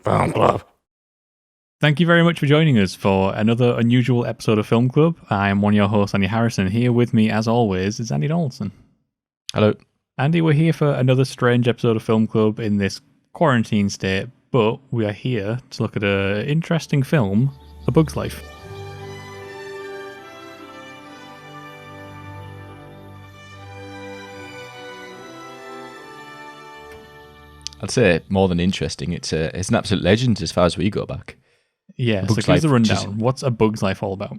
Thank you very much for joining us for another unusual episode of Film Club. I am one of your hosts, Andy Harrison. Here with me, as always, is Andy Donaldson. Hello. Andy, we're here for another strange episode of Film Club in this quarantine state, but we are here to look at an interesting film, A Bug's Life. I'd say more than interesting. It's an absolute legend as far as we go back. Yeah, so give us the rundown. What's A Bug's Life all about?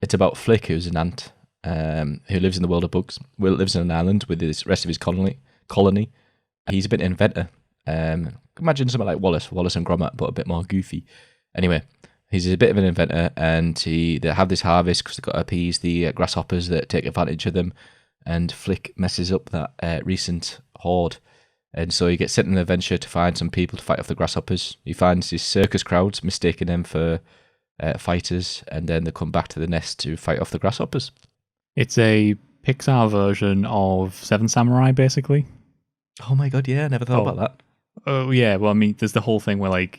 It's about Flick, who's an ant who lives in the world of bugs. Will lives in an island with the rest of his colony. He's a bit of an inventor. Imagine something like Wallace and Gromit, but a bit more goofy. Anyway, he's a bit of an inventor, and they have this harvest because they've got to appease the grasshoppers that take advantage of them, and Flick messes up that recent horde. And so he gets sent on an adventure to find some people to fight off the grasshoppers. He finds his circus crowds, mistaking them for fighters, and then they come back to the nest to fight off the grasshoppers. It's a Pixar version of Seven Samurai, basically. Oh my god, yeah, I never thought about that. Oh, yeah, well, I mean, there's the whole thing where,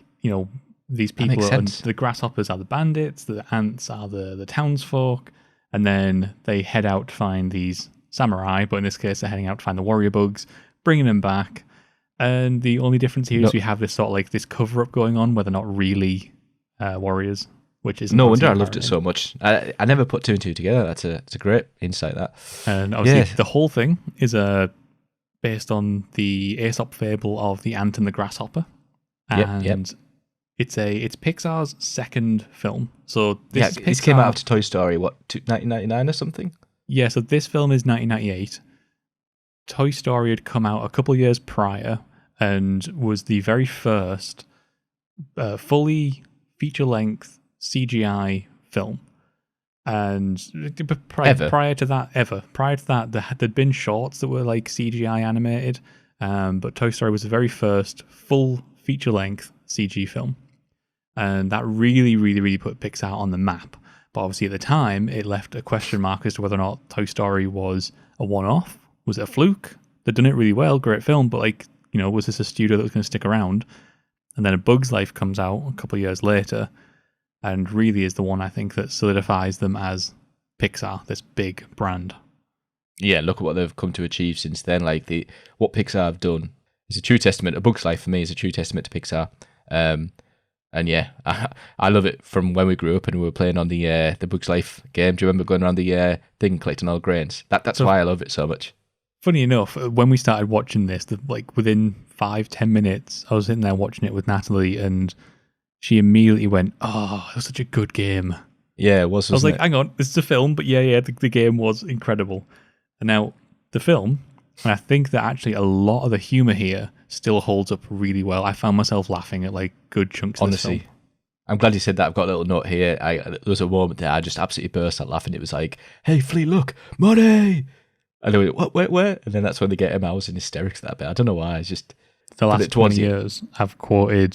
these people, the grasshoppers are the bandits, the ants are the townsfolk, and then they head out to find these samurai, but in this case, they're heading out to find the warrior bugs, bringing them back. And the only difference here is we have this sort of this cover-up going on where they're not really warriors, which is no wonder I loved it so much. I never put two and two together. It's a great insight, that. And obviously the whole thing is based on the Aesop fable of the ant and the grasshopper. And it's Pixar's second film. So this came out after Toy Story, 1999 or something? Yeah, so this film is 1998. Toy Story had come out a couple of years prior and was the very first fully feature-length CGI film. And prior to that, there'd been shorts that were CGI animated, but Toy Story was the very first full feature-length CG film. And that really, really, really put Pixar on the map. But obviously at the time, it left a question mark as to whether or not Toy Story was a one-off. Was it a fluke? They'd done it really well, great film, but was this a studio that was going to stick around? And then A Bug's Life comes out a couple of years later, and really is the one I think that solidifies them as Pixar, this big brand. Yeah, look at what they've come to achieve since then. What Pixar have done is a true testament. A Bug's Life for me is a true testament to Pixar. And yeah, I love it from when we grew up and we were playing on the Bug's Life game. Do you remember going around the thing collecting all the grains? That's why I love it so much. Funny enough, when we started watching this, within 5-10 minutes, I was sitting there watching it with Natalie, and she immediately went, "Oh, it was such a good game." Yeah, it was. I was like, "Hang on, this is a film," but the game was incredible. And now the film, and I think that actually a lot of the humor here still holds up really well. I found myself laughing at good chunks of this film. I'm glad you said that. I've got a little note here. There was a moment there I just absolutely burst out laughing. It was like, "Hey, Flea, look, money!" And they went, "What, where?" And then that's when they get him. I was in hysterics that bit. I don't know why. It's just the last 20 years I've quoted,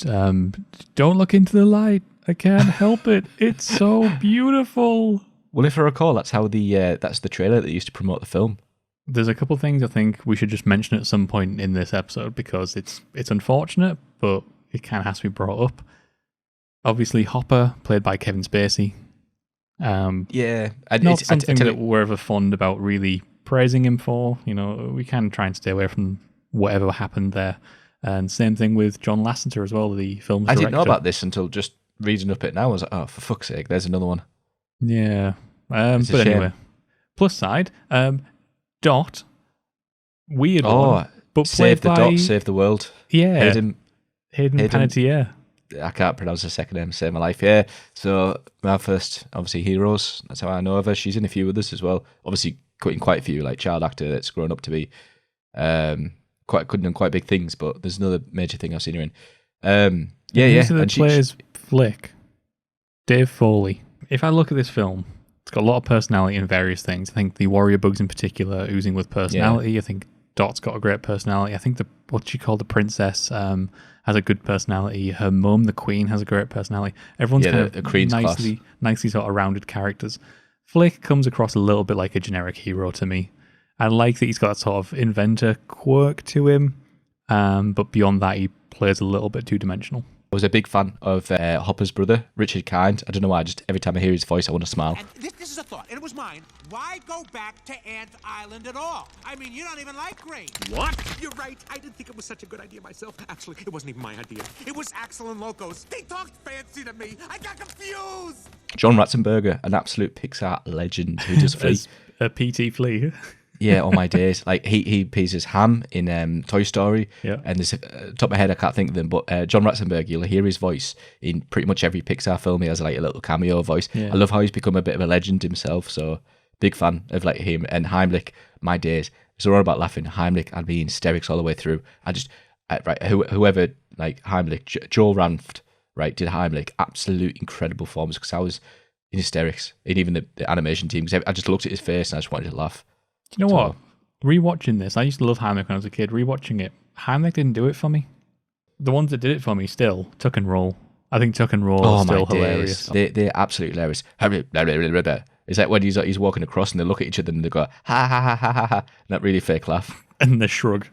"Don't look into the light. I can't help it. It's so beautiful." Well, if I recall, that's how that's the trailer that used to promote the film. There's a couple of things I think we should just mention at some point in this episode because it's unfortunate, but it kind of has to be brought up. Obviously, Hopper, played by Kevin Spacey. Not something that we're ever fond about really praising him for. We can try and stay away from whatever happened there. And same thing with John Lasseter as well, the film's director. I didn't know about this until just reading up it now. I was like, oh, for fuck's sake, there's another one. Yeah. But anyway, plus side, Dot, weird one. But save the Dot, save the world. Yeah. Hayden Panettiere. I can't pronounce her second name, save my life. Yeah. So my first, obviously, Heroes. That's how I know of her. She's in a few others as well. Obviously, in quite a few, child actor that's grown up to be quite big things. But there's another major thing I've seen her in. And plays Flick, Dave Foley. If I look at this film, it's got a lot of personality in various things. I think the warrior bugs in particular oozing with personality. Yeah. I think Dot's got a great personality. I think what she called the princess has a good personality. Her mum, the queen, has a great personality. Everyone's kind of nicely sort of rounded characters. Flick comes across a little bit like a generic hero to me. I like that he's got that sort of inventor quirk to him, but beyond that, he plays a little bit two-dimensional. I was a big fan of Hopper's brother, Richard Kind. I don't know why, just every time I hear his voice, I want to smile. And this is a thought, and it was mine. Why go back to Ant Island at all? I mean, you don't even like grain. What? You're right. I didn't think it was such a good idea myself. Actually, it wasn't even my idea. It was Axel and Locos. They talked fancy to me. I got confused. John Ratzenberger, an absolute Pixar legend who does Flea. As a PT Flea. Yeah, all my days. Like he plays his Ham in Toy Story. Yeah. And there's top of my head, I can't think of them, but John Ratzenberger, you'll hear his voice in pretty much every Pixar film. He has like a little cameo voice. Yeah. I love how he's become a bit of a legend himself. So big fan of like him and Heimlich. My days. It's all about laughing. Heimlich, I'd be in hysterics all the way through. Whoever like Heimlich, Joel Ranft, right, did Heimlich, absolute incredible performance because I was in hysterics. And even the animation team, because I just looked at his face and I just wanted to laugh. Do you know what? Rewatching this, I used to love Heimlich when I was a kid. Rewatching it, Heimlich didn't do it for me. The ones that did it for me still, Tuck and Roll. I think Tuck and Roll is still hilarious. They're absolutely hilarious. It's like when he's walking across and they look at each other and they go, ha ha ha ha ha ha. That really fake laugh. And the shrug.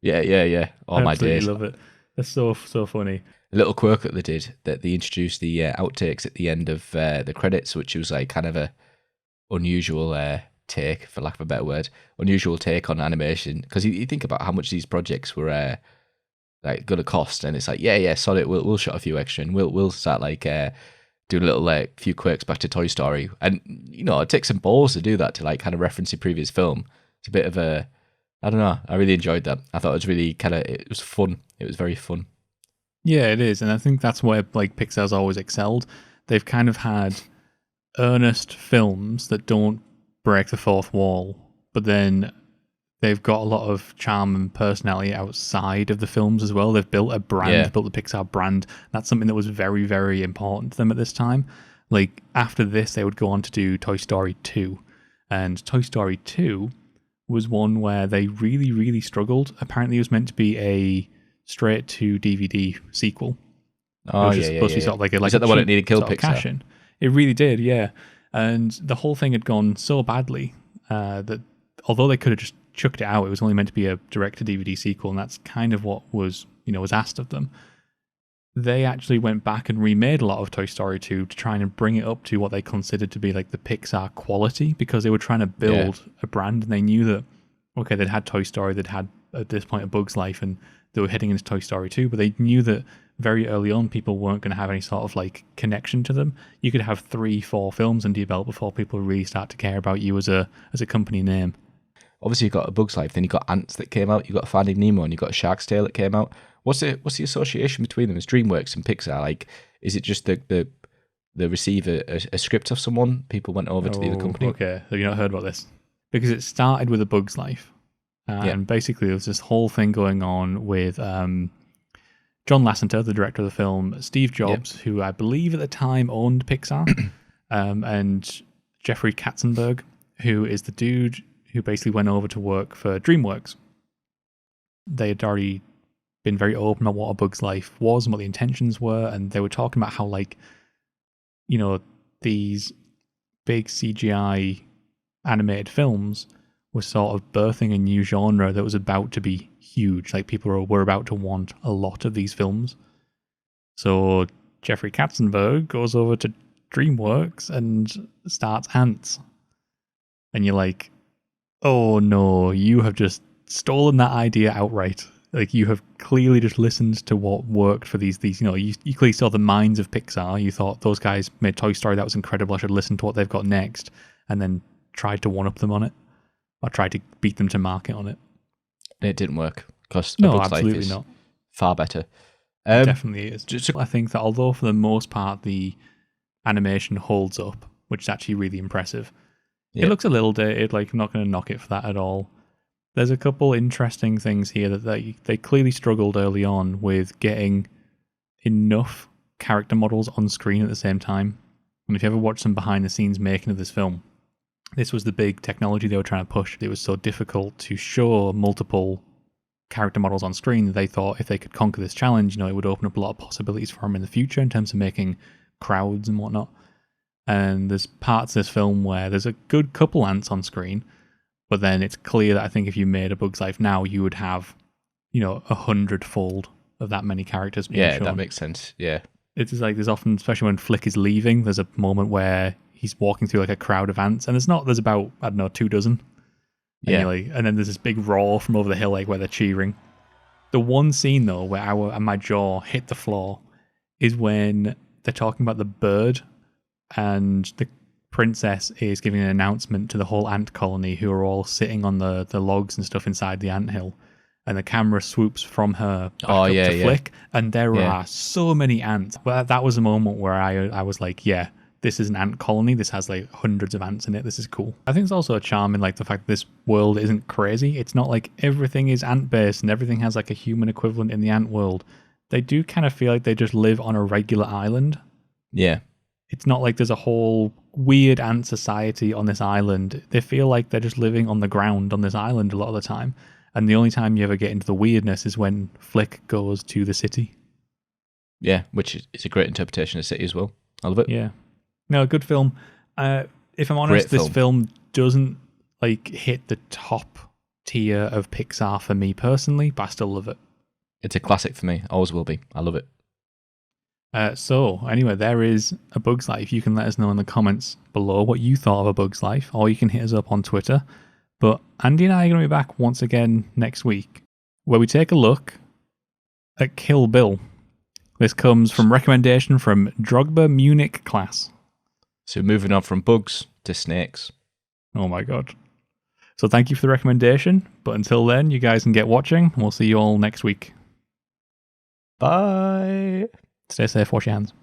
Yeah. All my days. I love it. That's so funny. A little quirk that they did, that they introduced the outtakes at the end of the credits, which was like kind of a unusual take, for lack of a better word, unusual take on animation. Because you think about how much these projects were like going to cost, and it's like, yeah, solid. We'll shot a few extra, and we'll start like doing a little like few quirks back to Toy Story, and you know it takes some balls to do that, to like kind of reference the previous film. It's a bit of a, I don't know. I really enjoyed that. I thought it was really it was fun. It was very fun. Yeah, it is, and I think that's where like Pixar's always excelled. They've kind of had earnest films that don't break the fourth wall, but then they've got a lot of charm and personality outside of the films as well. They've built a brand, built the Pixar brand. That's something that was very, very important to them at this time. Like after this, they would go on to do Toy Story 2, and Toy Story 2 was one where they really, really struggled. Apparently, it was meant to be a straight to DVD sequel. Oh, it was supposed to be sort of like a, is that the one that needed kill Pixar? Cash in. It really did, yeah. And the whole thing had gone so badly that although they could have just chucked it out, it was only meant to be a direct-to-DVD sequel, and that's kind of what was asked of them. They actually went back and remade a lot of Toy Story 2 to try and bring it up to what they considered to be like the Pixar quality, because they were trying to build a brand, and they knew that, okay, they'd had Toy Story, they'd had at this point A Bug's Life, and they were heading into Toy Story 2, but they knew that very early on people weren't going to have any sort of like connection to them. You could have 3-4 films under your belt before people really start to care about you as a company name. Obviously, you got A Bug's Life, then you got Ants that came out, you got Finding Nemo, and you got A Shark's Tale that came out. What's the association between them? Is DreamWorks and Pixar? Like, is it just the receive a script of someone, people went over to the other company? Okay, have you not heard about this? Because it started with A Bug's Life, and basically there was this whole thing going on with John Lasseter, the director of the film, Steve Jobs, who I believe at the time owned Pixar, and Jeffrey Katzenberg, who is the dude who basically went over to work for DreamWorks. They had already been very open about what A Bug's Life was and what the intentions were, and they were talking about how, like, you know, these big CGI animated films were sort of birthing a new genre that was about to be huge. Like, people were about to want a lot of these films. So Jeffrey Katzenberg goes over to DreamWorks and starts Ants. And you're like, oh no, you have just stolen that idea outright. Like, you have clearly just listened to what worked for these you know, you clearly saw the minds of Pixar. You thought, those guys made Toy Story, that was incredible, I should listen to what they've got next. And then tried to one-up them on it. Or tried to beat them to market on it. It didn't work, because no, A Bug's absolutely Life is not. far better. It definitely is. I think that although for the most part the animation holds up, which is actually really impressive, it looks a little dated. Like, I'm not going to knock it for that at all. There's a couple interesting things here that they clearly struggled early on with getting enough character models on screen at the same time. And if you ever watch some behind the scenes making of this film, this was the big technology they were trying to push. It was so difficult to show multiple character models on screen that they thought if they could conquer this challenge, you know, it would open up a lot of possibilities for them in the future in terms of making crowds and whatnot. And there's parts of this film where there's a good couple ants on screen, but then it's clear that I think if you made A Bug's Life now, you would have, you know, 100-fold of that many characters being Yeah, shown. that makes sense. Yeah. It's just like there's often, especially when Flick is leaving, there's a moment where he's walking through like a crowd of ants, and there's about, I don't know, 24. Yeah. And then there's this big roar from over the hill, like where they're cheering. The one scene though where my jaw hit the floor is when they're talking about the bird, and the princess is giving an announcement to the whole ant colony, who are all sitting on the logs and stuff inside the anthill. And the camera swoops from her back up to Flick, and there are so many ants. Well, that was a moment where I was like, yeah, this is an ant colony. This has like hundreds of ants in it. This is cool. I think it's also a charm in like the fact that this world isn't crazy. It's not like everything is ant-based and everything has like a human equivalent in the ant world. They do kind of feel like they just live on a regular island. Yeah. It's not like there's a whole weird ant society on this island. They feel like they're just living on the ground on this island a lot of the time. And the only time you ever get into the weirdness is when Flick goes to the city. Yeah, which is a great interpretation of the city as well. I love it. Yeah. No, good film. If I'm honest, this film doesn't like hit the top tier of Pixar for me personally, but I still love it. It's a classic for me. Always will be. I love it. So anyway, there is A Bug's Life. You can let us know in the comments below what you thought of A Bug's Life, or you can hit us up on Twitter. But Andy and I are going to be back once again next week, where we take a look at Kill Bill. This comes from recommendation from Drogba Munich class. So moving on from bugs to snakes. Oh my god. So thank you for the recommendation, but until then, you guys can get watching, and we'll see you all next week. Bye. Stay safe, wash your hands.